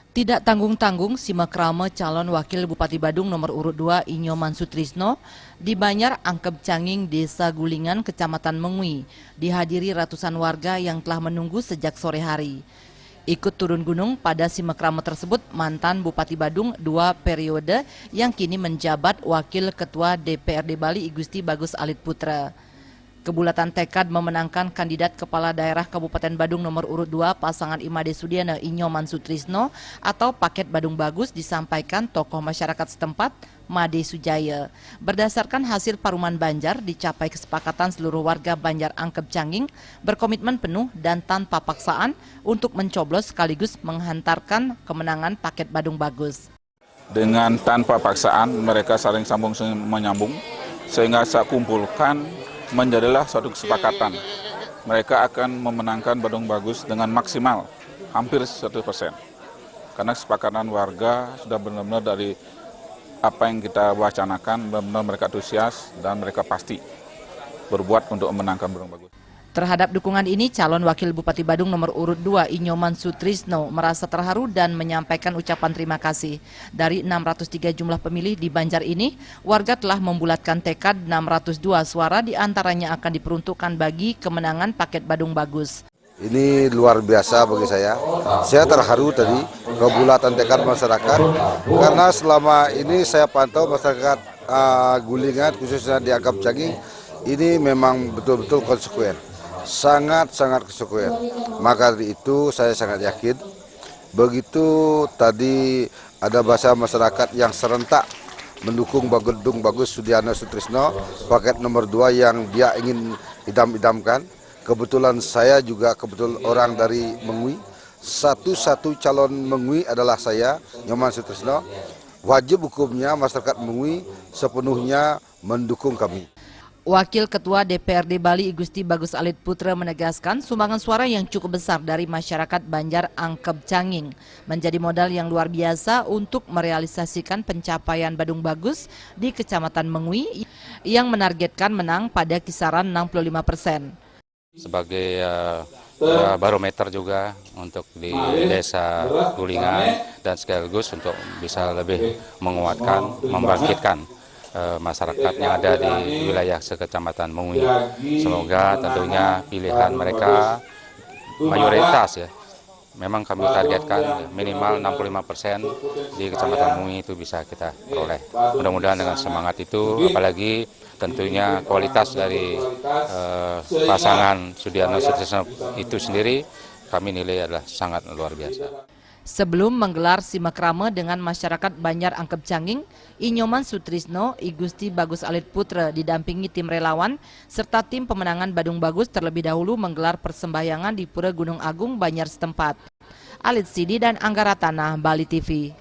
Tidak tanggung-tanggung, simakrama calon wakil Bupati Badung nomor urut 2 Inyoman Sutrisno di Banjar Angkeb Canging, Desa Gulingan, Kecamatan Mengui, dihadiri ratusan warga yang telah menunggu sejak sore hari. Ikut turun gunung pada simakrama tersebut mantan Bupati Badung 2 periode yang kini menjabat Wakil Ketua DPRD Bali Igusti Bagus Alit Putra. Kebulatan tekad memenangkan kandidat kepala daerah Kabupaten Badung nomor urut 2 pasangan Imade Sudiana Inyoman Sutrisno atau paket Badung Bagus disampaikan tokoh masyarakat setempat Made Sujaya. Berdasarkan hasil paruman Banjar, dicapai kesepakatan seluruh warga Banjar Angkeb Canging berkomitmen penuh dan tanpa paksaan untuk mencoblos sekaligus menghantarkan kemenangan paket Badung Bagus. Dengan tanpa paksaan mereka saling sambung menyambung sehingga saya kumpulkan menjadilah suatu kesepakatan. Mereka akan memenangkan Badung Bagus dengan maksimal, hampir 100%. Karena kesepakatan warga sudah benar-benar dari apa yang kita wacanakan, benar-benar mereka antusias dan mereka pasti berbuat untuk memenangkan Badung Bagus. Terhadap dukungan ini, calon wakil Bupati Badung nomor urut 2 Inyoman Sutrisno merasa terharu dan menyampaikan ucapan terima kasih. Dari 603 jumlah pemilih di Banjar ini, warga telah membulatkan tekad 602 suara diantaranya akan diperuntukkan bagi kemenangan paket Badung Bagus. Ini luar biasa bagi saya. Saya terharu tadi kebulatan tekad masyarakat karena selama ini saya pantau masyarakat Gulingan khususnya di Angkeb Canging ini memang betul-betul konsekuen. Sangat-sangat konsekuen. Maka dari itu saya sangat yakin begitu tadi ada bahasa masyarakat yang serentak mendukung Badung Bagus Sudiana Sutrisno paket nomor 2 yang dia ingin idam-idamkan. Kebetulan saya juga kebetulan orang dari Mengui. Satu-satu calon Mengui adalah saya, Inyoman Sutrisno. Wajib hukumnya masyarakat Mengui sepenuhnya mendukung kami. Wakil Ketua DPRD Bali Igusti Bagus Alit Putra menegaskan sumbangan suara yang cukup besar dari masyarakat Banjar Angkeb Canging menjadi modal yang luar biasa untuk merealisasikan pencapaian Badung Bagus di Kecamatan Mengui yang menargetkan menang pada kisaran 65%. Sebagai barometer juga untuk di Desa Gulingan dan sekaligus untuk bisa lebih menguatkan, membangkitkan masyarakat yang ada di wilayah sekecamatan Mengui. Semoga tentunya pilihan mereka mayoritas ya. Memang kami targetkan minimal 65% di Kecamatan Mengui itu bisa kita peroleh. Mudah-mudahan dengan semangat itu, apalagi tentunya kualitas dari pasangan Sudiana Sutrisno itu sendiri kami nilai adalah sangat luar biasa. Sebelum menggelar simakrama dengan masyarakat Banjar Angkeb Canging, Inyoman Sutrisno, Igusti Bagus Alit Putra didampingi tim relawan serta tim pemenangan Badung Bagus terlebih dahulu menggelar persembahyangan di Pura Gunung Agung Banjar setempat. Alit Sidi dan Angga Ratana, Bali TV.